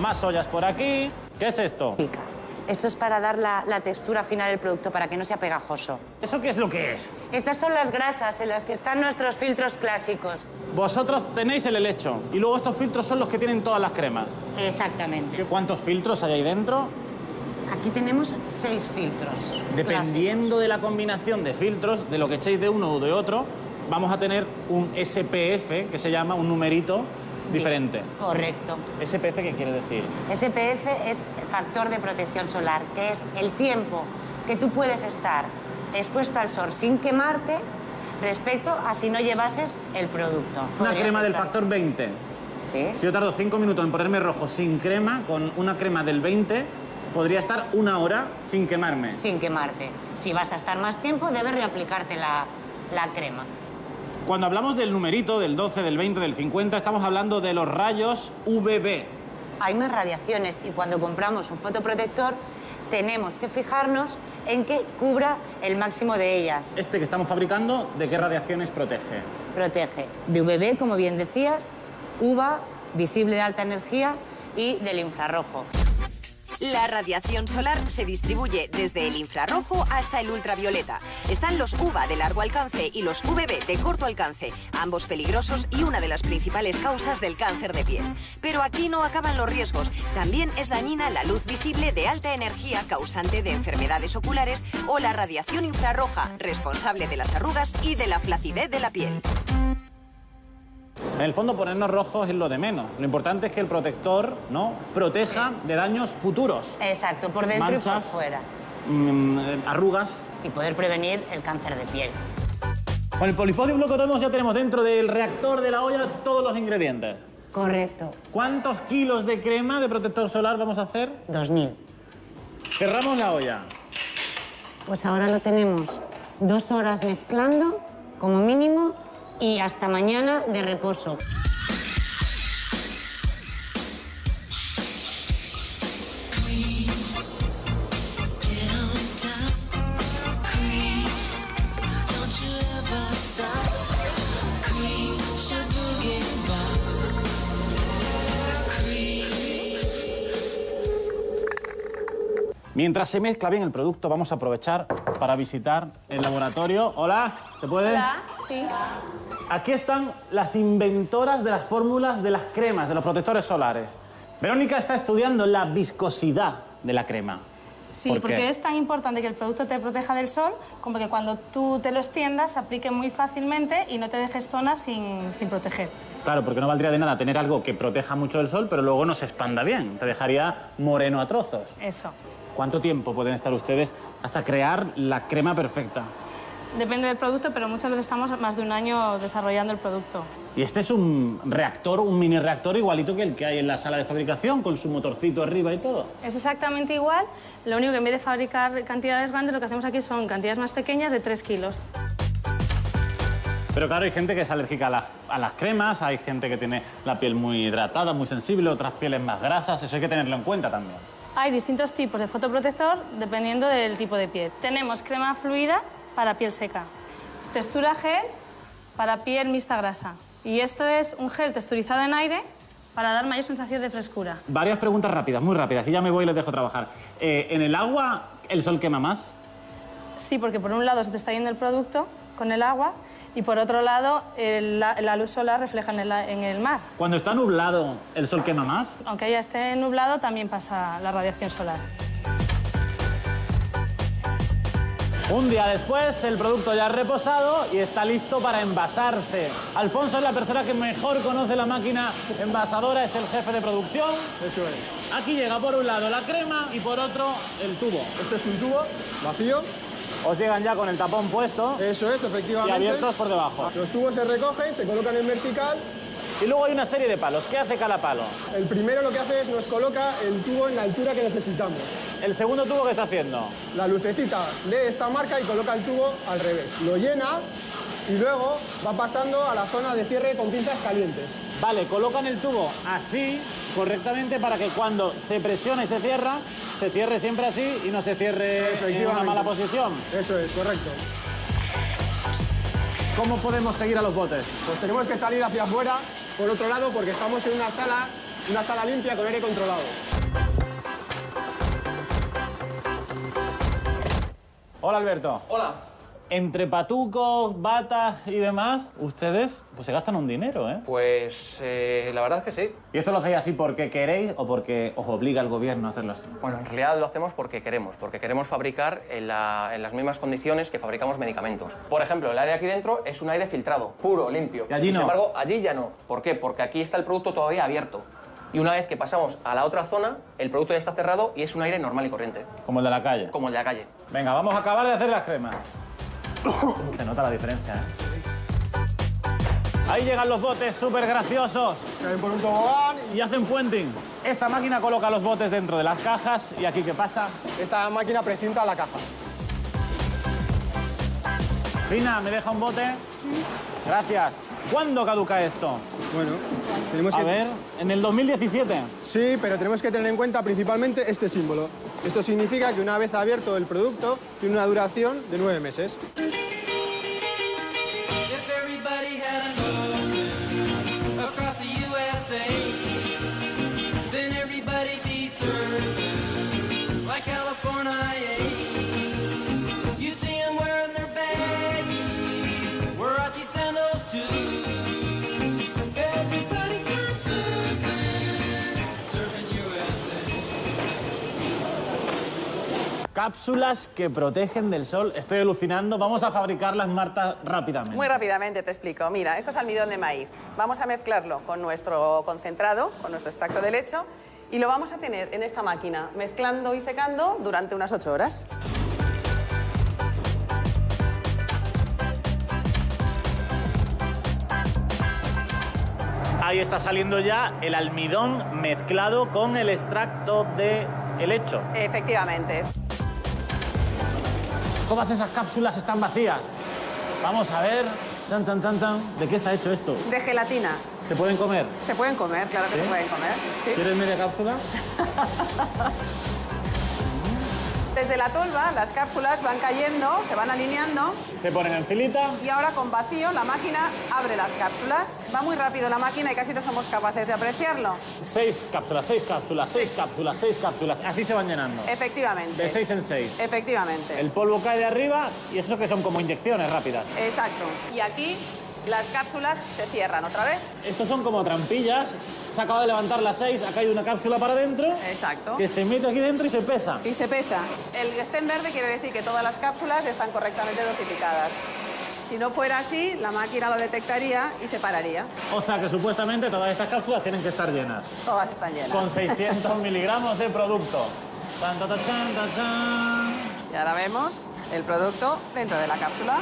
Más ollas por aquí. ¿Qué es esto? Pica. Esto es para dar la textura final del producto, para que no sea pegajoso. ¿Eso qué es lo que es? Estas son las grasas en las que están nuestros filtros clásicos. Vosotros tenéis el helecho y luego estos filtros son los que tienen todas las cremas. Exactamente. ¿Cuántos filtros hay ahí dentro? Aquí tenemos 6 filtros. Dependiendo de la combinación de filtros, de lo que echéis de uno o de otro, vamos a tener un SPF, que se llama un numerito diferente. Correcto. ¿SPF qué quiere decir? SPF es factor de protección solar, que es el tiempo que tú puedes estar expuesto al sol sin quemarte respecto a si no llevases el producto. Una Podrías crema del estar- factor 20. Sí. Si yo tardo 5 minutos en ponerme rojo sin crema, con una crema del 20, podría estar 1 hora sin quemarme. Sin quemarte. Si vas a estar más tiempo, debes reaplicarte la crema. Cuando hablamos del numerito, del 12, del 20, del 50, estamos hablando de los rayos UVB. Hay más radiaciones y cuando compramos un fotoprotector tenemos que fijarnos en que cubra el máximo de ellas. Este que estamos fabricando, ¿de qué radiaciones protege? Protege de UVB, como bien decías, UVA, visible de alta energía y del infrarrojo. La radiación solar se distribuye desde el infrarrojo hasta el ultravioleta. Están los UVA de largo alcance y los UVB de corto alcance, ambos peligrosos y una de las principales causas del cáncer de piel. Pero aquí no acaban los riesgos. También es dañina la luz visible de alta energía causante de enfermedades oculares o la radiación infrarroja, responsable de las arrugas y de la flacidez de la piel. En el fondo, ponernos rojos es lo de menos. Lo importante es que el protector, ¿no?, proteja de daños futuros. Exacto, por dentro y Manchas. por fuera. Arrugas. Y poder prevenir el cáncer de piel. Con el Polypodium lo que tenemos, ya tenemos dentro del reactor de la olla todos los ingredientes. Correcto. ¿Cuántos kilos de crema de protector solar vamos a hacer? 2000. Cerramos la olla. Pues ahora lo tenemos 2 horas mezclando, como mínimo, y hasta mañana de reposo. Don't you ever stop. Cream should Mientras se mezcla bien el producto, vamos a aprovechar para visitar el laboratorio. Hola, ¿se puede? Hola, sí. Aquí están las inventoras de las fórmulas de las cremas, de los protectores solares. Verónica está estudiando la viscosidad de la crema. Sí, ¿Por qué? porque es tan importante que el producto te proteja del sol como que cuando tú te lo extiendas se aplique muy fácilmente y no te dejes zonas sin proteger. Claro, porque no valdría de nada tener algo que proteja mucho del sol, pero luego no se expanda bien. Te dejaría moreno a trozos. Eso. ¿Cuánto tiempo pueden estar ustedes hasta crear la crema perfecta? Depende del producto, pero muchas veces estamos más de un año desarrollando el producto. Y este es un reactor, un mini reactor igualito que el que hay en la sala de fabricación, con su motorcito arriba y todo. Es exactamente igual, lo único que en vez de fabricar cantidades grandes, lo que hacemos aquí son cantidades más pequeñas de 3 kilos. Pero claro, hay gente que es alérgica a las cremas, hay gente que tiene la piel muy hidratada, muy sensible, otras pieles más grasas, eso hay que tenerlo en cuenta también. Hay distintos tipos de fotoprotector dependiendo del tipo de piel. Tenemos crema fluida para piel seca, textura gel para piel mixta grasa. Y esto es un gel texturizado en aire para dar mayor sensación de frescura. Varias preguntas rápidas, muy rápidas, y ya me voy y les dejo trabajar. ¿En el agua el sol quema más? Sí, porque por un lado se te está yendo el producto con el agua y por otro lado la luz solar refleja en el mar. Cuando está nublado, ¿el sol quema más? Aunque ya esté nublado, también pasa la radiación solar. Un día después, el producto ya ha reposado y está listo para envasarse. Alfonso es la persona que mejor conoce la máquina envasadora, es el jefe de producción. Eso es. Aquí llega por un lado la crema y por otro el tubo. Este es un tubo vacío. Os llegan ya con el tapón puesto Eso es, y efectivamente. abiertos por debajo. Los tubos se recogen, se colocan en vertical. Y luego hay una serie de palos. ¿Qué hace cada palo? El primero lo que hace es nos coloca el tubo en la altura que necesitamos. El segundo tubo, ¿qué está haciendo? La lucecita de esta marca y coloca el tubo al revés. Lo llena y luego va pasando a la zona de cierre con pinzas calientes. Vale, colocan el tubo así, correctamente, para que cuando se presiona y se cierre siempre así y no se cierre en una mala posición. Eso es, correcto. ¿Cómo podemos seguir a los botes? Pues tenemos que salir hacia afuera, por otro lado, porque estamos en una sala limpia con aire controlado. Hola, Alberto. Hola. Entre patucos, batas y demás, ustedes pues se gastan un dinero, ¿eh? Pues la verdad es que sí. ¿Y esto lo hacéis así porque queréis o porque os obliga el gobierno a hacerlo así? Bueno, en realidad lo hacemos porque queremos fabricar en las mismas condiciones que fabricamos medicamentos. Por ejemplo, el aire aquí dentro es un aire filtrado, puro, limpio. ¿Y allí no? Sin embargo, allí ya no. ¿Por qué? Porque aquí está el producto todavía abierto. Y una vez que pasamos a la otra zona, el producto ya está cerrado y es un aire normal y corriente. Como el de la calle. Como el de la calle. Venga, vamos a acabar de hacer las cremas. Se nota la diferencia, ¿eh? Ahí llegan los botes súper graciosos Caen por un tobogán. y hacen puenting. Esta máquina coloca los botes dentro de las cajas y aquí, ¿qué pasa? Esta máquina precinta la caja. Fina, ¿me deja un bote? Gracias. ¿Cuándo caduca esto? Bueno, tenemos que... A ver, en el 2017. Sí, pero tenemos que tener en cuenta principalmente este símbolo. Esto significa que una vez abierto el producto, tiene una duración de 9 meses. Cápsulas que protegen del sol. Estoy alucinando. Vamos a fabricarlas, Marta, rápidamente. Muy rápidamente te explico. Mira, esto es almidón de maíz. Vamos a mezclarlo con nuestro concentrado, con nuestro extracto de lecho, y lo vamos a tener en esta máquina, mezclando y secando durante unas 8 horas. Ahí está saliendo ya el almidón mezclado con el extracto de helecho. Efectivamente. Todas esas cápsulas están vacías. Vamos a ver. Tan, tan, tan, tan. ¿De qué está hecho esto? De gelatina. ¿Se pueden comer? Se pueden comer, claro que se pueden comer. ¿Sí? ¿Quieres media cápsula? Desde la tolva las cápsulas van cayendo, se van alineando. Se ponen en filita. Y ahora con vacío la máquina abre las cápsulas. Va muy rápido la máquina y casi no somos capaces de apreciarlo. 6 cápsulas, 6 cápsulas, 6 cápsulas, 6 cápsulas. Así se van llenando. Efectivamente. De 6 en 6. Efectivamente. El polvo cae de arriba y eso que son como inyecciones rápidas. Exacto. Y aquí las cápsulas se cierran otra vez. Estos son como trampillas. Se acaba de levantar las 6, ha caído una cápsula para adentro. Exacto. Que se mete aquí dentro y se pesa. Y se pesa. El que esté en verde quiere decir que todas las cápsulas están correctamente dosificadas. Si no fuera así, la máquina lo detectaría y se pararía. O sea que supuestamente todas estas cápsulas tienen que estar llenas. Todas están llenas. Con 600 miligramos de producto. Tan, tan, tan, tan, tan. Y ahora vemos el producto dentro de la cápsula.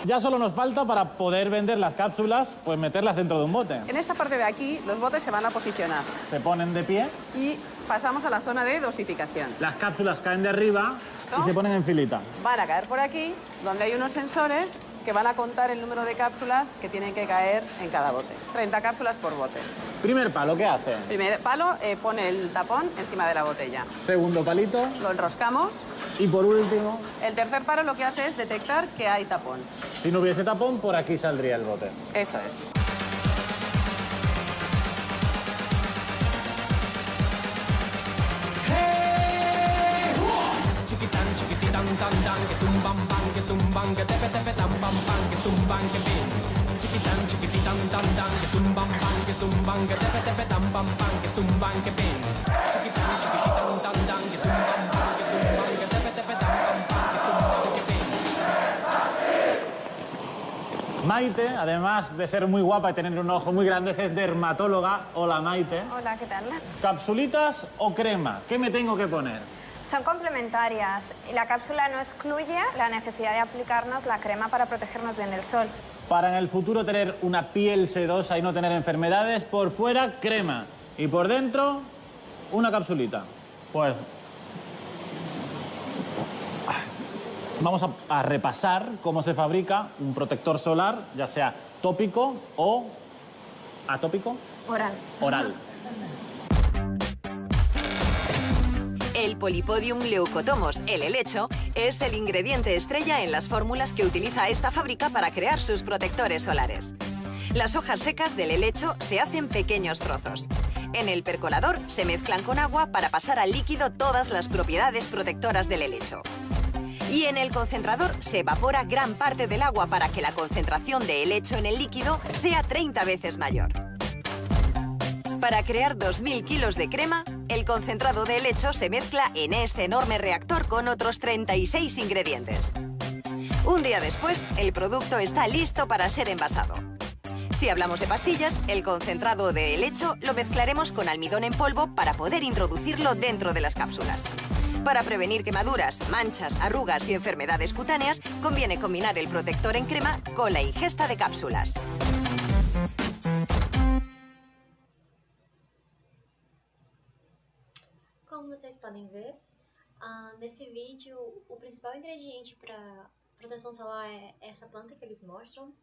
Ya solo nos falta, para poder vender las cápsulas, pues meterlas dentro de un bote. En esta parte de aquí, los botes se van a posicionar. Se ponen de pie. Y pasamos a la zona de dosificación. Las cápsulas caen de arriba y se ponen en filita. Van a caer por aquí, donde hay unos sensores que van a contar el número de cápsulas que tienen que caer en cada bote. 30 cápsulas por bote. Primer palo, ¿qué hace? Primer palo, pone el tapón encima de la botella. Segundo palito. Lo enroscamos. Y por último, el tercer palo lo que hace es detectar que hay tapón. Si no hubiese tapón, por aquí saldría el bote. Eso es. Maite, además de ser muy guapa y tener un ojo muy grande, es dermatóloga. Hola, Maite. Hola, ¿qué tal? ¿Capsulitas o crema? ¿Qué me tengo que poner? Son complementarias. La cápsula no excluye la necesidad de aplicarnos la crema para protegernos bien del sol. Para en el futuro tener una piel sedosa y no tener enfermedades, por fuera crema y por dentro una capsulita. Pues vamos a repasar cómo se fabrica un protector solar, ya sea tópico o atópico. Oral. Oral. El Polypodium leucotomos, el helecho, es el ingrediente estrella en las fórmulas que utiliza esta fábrica para crear sus protectores solares. Las hojas secas del helecho se hacen pequeños trozos. En el percolador se mezclan con agua para pasar al líquido todas las propiedades protectoras del helecho. Y en el concentrador se evapora gran parte del agua para que la concentración de helecho en el líquido sea 30 veces mayor. Para crear 2000 kilos de crema, el concentrado de helecho se mezcla en este enorme reactor con otros 36 ingredientes. Un día después, el producto está listo para ser envasado. Si hablamos de pastillas, el concentrado de helecho lo mezclaremos con almidón en polvo para poder introducirlo dentro de las cápsulas. Para prevenir quemaduras, manchas, arrugas y enfermedades cutáneas, conviene combinar el protector en crema con la ingesta de cápsulas. Como vocês podem ver, nesse vídeo o principal ingrediente para proteção solar é essa planta que eles mostram.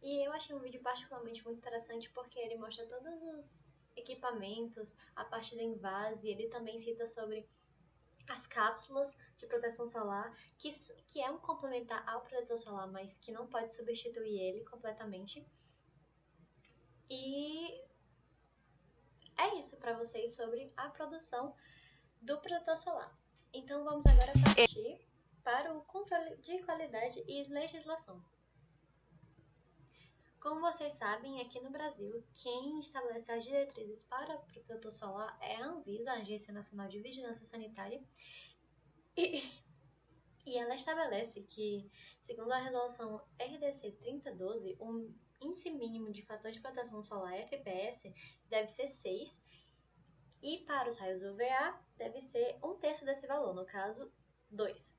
E eu achei um vídeo particularmente muito interessante porque ele mostra todos os equipamentos, a parte do invase, ele também cita sobre as cápsulas de proteção solar, que é um complementar ao protetor solar, mas que não pode substituir ele completamente. E é isso para vocês sobre a produção do protetor solar. Então vamos agora partir para o controle de qualidade e legislação. Como vocês sabem, aqui no Brasil, quem estabelece as diretrizes para o protetor solar é a Anvisa, a Agência Nacional de Vigilância Sanitária, e ela estabelece que, segundo a resolução RDC 3012, o índice mínimo de fator de proteção solar FPS deve ser 6, e para os raios UVA deve ser 1/3 desse valor, no caso 2.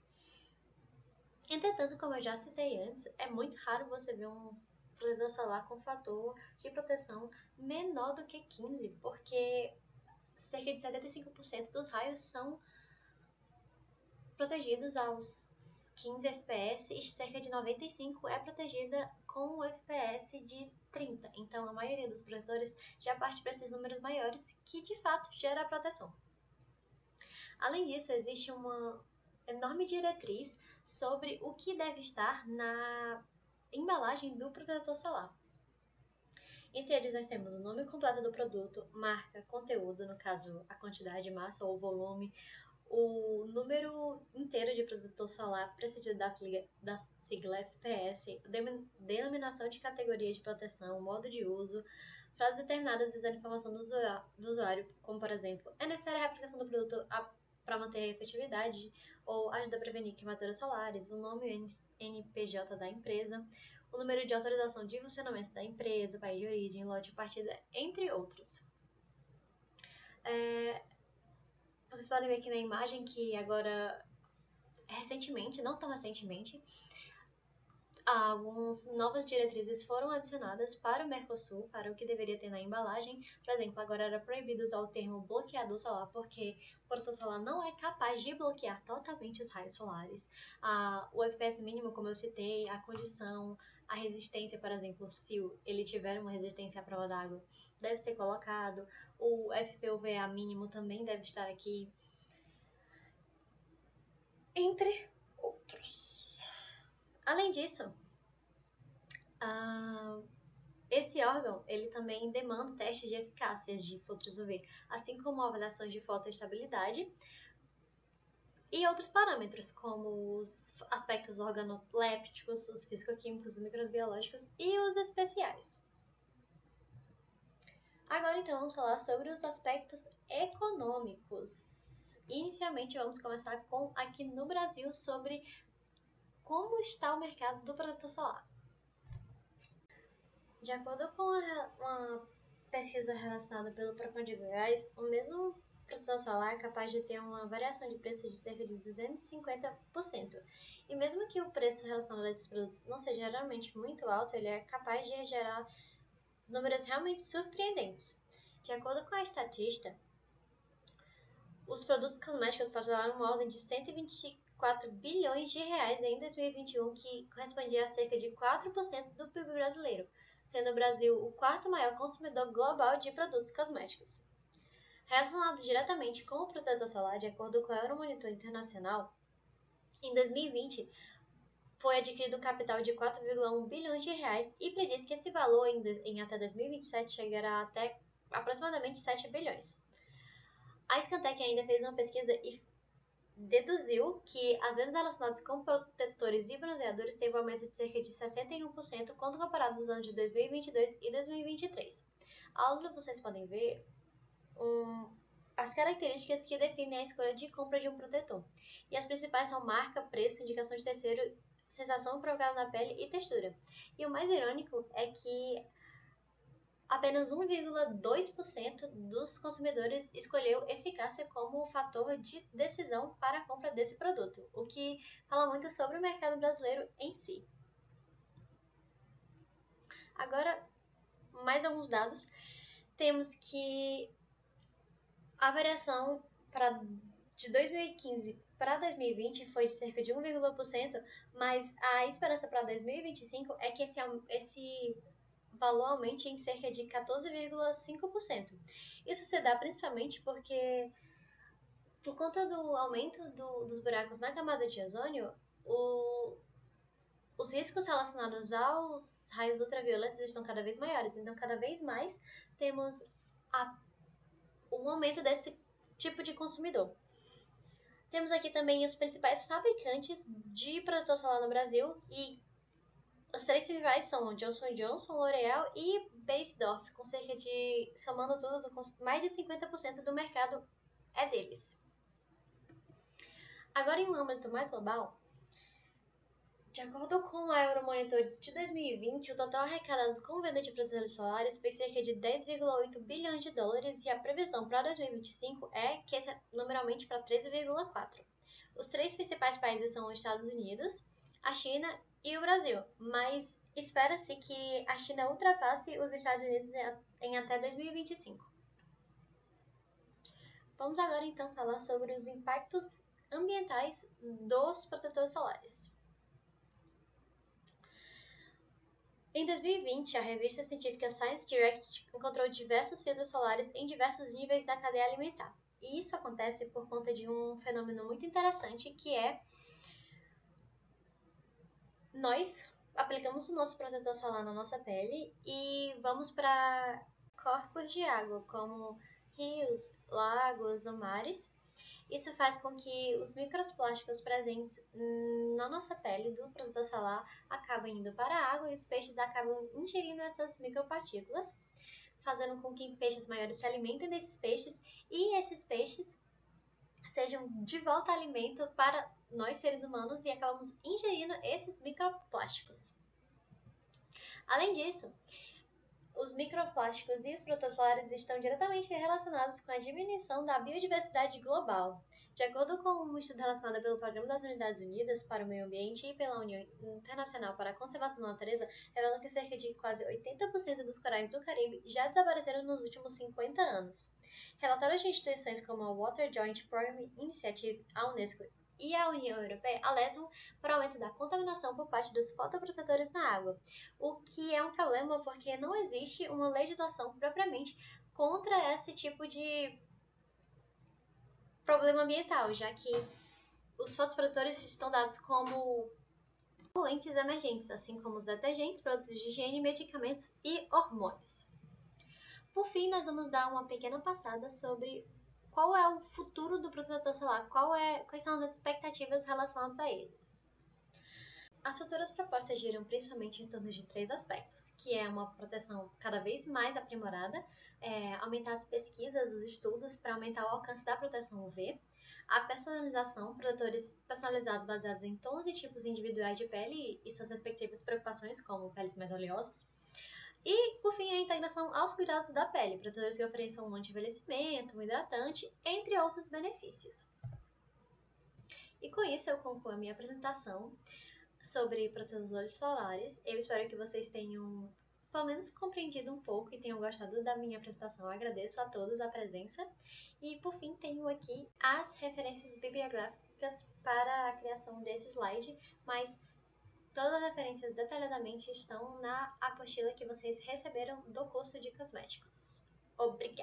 Entretanto, como eu já citei antes, é muito raro você ver um protetor solar com fator de proteção menor do que 15, porque cerca de 75% dos raios são protegidos aos 15 FPS e cerca de 95% é protegida com o FPS de 30. Então a maioria dos protetores já parte para esses números maiores, que de fato gera a proteção. Além disso, existe uma enorme diretriz sobre o que deve estar na embalagem do protetor solar. Entre eles nós temos o nome completo do produto, marca, conteúdo, no caso a quantidade, massa ou volume, o número inteiro de protetor solar precedido da sigla FPS, denominação de categoria de proteção, modo de uso, frases determinadas visando informação do usuário, como por exemplo, é necessária a reaplicação do produto para manter a efetividade ou ajuda a prevenir queimaduras solares, o nome e o NPJ da empresa, o número de autorização de funcionamento da empresa, país de origem, lote de partida, entre outros. Vocês podem ver aqui na imagem que agora, recentemente, não tão recentemente, algumas novas diretrizes foram adicionadas para o Mercosul, para o que deveria ter na embalagem. Por exemplo, agora era proibido usar o termo bloqueador solar, porque o protetor solar não é capaz de bloquear totalmente os raios solares. O FPS mínimo, como eu citei, a condição, a resistência, por exemplo, se ele tiver uma resistência à prova d'água, deve ser colocado. O FPUVA mínimo também deve estar aqui, entre outros. Além disso, esse órgão ele também demanda testes de eficácia de filtros UV, assim como a avaliação de fotoestabilidade e outros parâmetros, como os aspectos organolépticos, os físico-químicos, os microbiológicos e os especiais. Agora então vamos falar sobre os aspectos econômicos. Inicialmente vamos começar com, aqui no Brasil, sobre como está o mercado do protetor solar. De acordo com uma pesquisa relacionada pelo Procon de Goiás, o mesmo protetor solar é capaz de ter uma variação de preço de cerca de 250%. E mesmo que o preço relacionado a esses produtos não seja geralmente muito alto, ele é capaz de gerar números realmente surpreendentes. De acordo com a estatista, os produtos cosméticos faturaram uma ordem de 124 bilhões de reais em 2021, que correspondia a cerca de 4% do PIB brasileiro, sendo o Brasil o quarto maior consumidor global de produtos cosméticos. Relacionado diretamente com o protetor solar, de acordo com a Euromonitor Internacional, em 2020 foi adquirido um capital de 4,1 bilhões de reais e prediz que esse valor em até 2027 chegará até aproximadamente 7 bilhões. A Scantec ainda fez uma pesquisa e deduziu que as vendas relacionadas com protetores e bronzeadores teve um aumento de cerca de 61% quando comparado aos anos de 2022 e 2023. Ao longo vocês podem ver as características que definem a escolha de compra de um protetor. E as principais são marca, preço, indicação de terceiro, sensação provocada na pele e textura. E o mais irônico é que apenas 1,2% dos consumidores escolheu eficácia como fator de decisão para a compra desse produto, o que fala muito sobre o mercado brasileiro em si. Agora, mais alguns dados. Temos que a variação de 2015 para 2020 foi de cerca de 1,1%, mas a esperança para 2025 é que esse valor aumente em cerca de 14,5%. Isso se dá principalmente porque, por conta do aumento dos buracos na camada de ozônio, os riscos relacionados aos raios ultravioletas estão cada vez maiores. Então, cada vez mais temos um aumento desse tipo de consumidor. Temos aqui também os principais fabricantes de protetor solar no Brasil, e os três principais são Johnson & Johnson, L'Oréal e Beiersdorf, com cerca de, somando tudo, mais de 50% do mercado é deles. Agora, em um âmbito mais global, de acordo com a Euromonitor de 2020, o total arrecadado com venda de protetores solares foi cerca de 10,8 bilhões de dólares e a previsão para 2025 é que esse número aumente para 13,4. Os três principais países são os Estados Unidos, a China e o Brasil, mas espera-se que a China ultrapasse os Estados Unidos em até 2025. Vamos agora então falar sobre os impactos ambientais dos protetores solares. Em 2020, a revista científica Science Direct encontrou diversos filtros solares em diversos níveis da cadeia alimentar. E isso acontece por conta de um fenômeno muito interessante, que é nós aplicamos o nosso protetor solar na nossa pele e vamos para corpos de água, como rios, lagos ou mares. Isso faz com que os microplásticos presentes na nossa pele do protetor solar acabem indo para a água e os peixes acabam ingerindo essas micropartículas, fazendo com que peixes maiores se alimentem desses peixes e esses peixes sejam de volta alimento para nós seres humanos e acabamos ingerindo esses microplásticos. Além disso, os microplásticos e os protetores solares estão diretamente relacionados com a diminuição da biodiversidade global. De acordo com um estudo relacionado pelo Programa das Unidades Unidas para o Meio Ambiente e pela União Internacional para a Conservação da Natureza, revelam que cerca de quase 80% dos corais do Caribe já desapareceram nos últimos 50 anos. Relatórios de instituições como a Water Joint Program Initiative, a Unesco e a União Europeia alertam para o aumento da contaminação por parte dos fotoprotetores na água, o que é um problema porque não existe uma legislação propriamente contra esse tipo de problema ambiental, já que os fotoprotetores estão dados como poluentes emergentes, assim como os detergentes, produtos de higiene, medicamentos e hormônios. Por fim, nós vamos dar uma pequena passada sobre qual é o futuro do protetor solar, quais são as expectativas relacionadas a eles. As futuras propostas giram principalmente em torno de 3 aspectos, que é uma proteção cada vez mais aprimorada, aumentar as pesquisas, os estudos para aumentar o alcance da proteção UV, a personalização, protetores personalizados baseados em tons e tipos individuais de pele e suas respectivas preocupações, como peles mais oleosas, e, por fim, a integração aos cuidados da pele, protetores que ofereçam um anti-envelhecimento, um hidratante, entre outros benefícios. E com isso eu concluo a minha apresentação sobre protetores solares. Eu espero que vocês tenham, pelo menos, compreendido um pouco e tenham gostado da minha apresentação. Eu agradeço a todos a presença. E, por fim, tenho aqui as referências bibliográficas para a criação desse slide, mas todas as referências detalhadamente estão na apostila que vocês receberam do curso de cosméticos. Obrigada!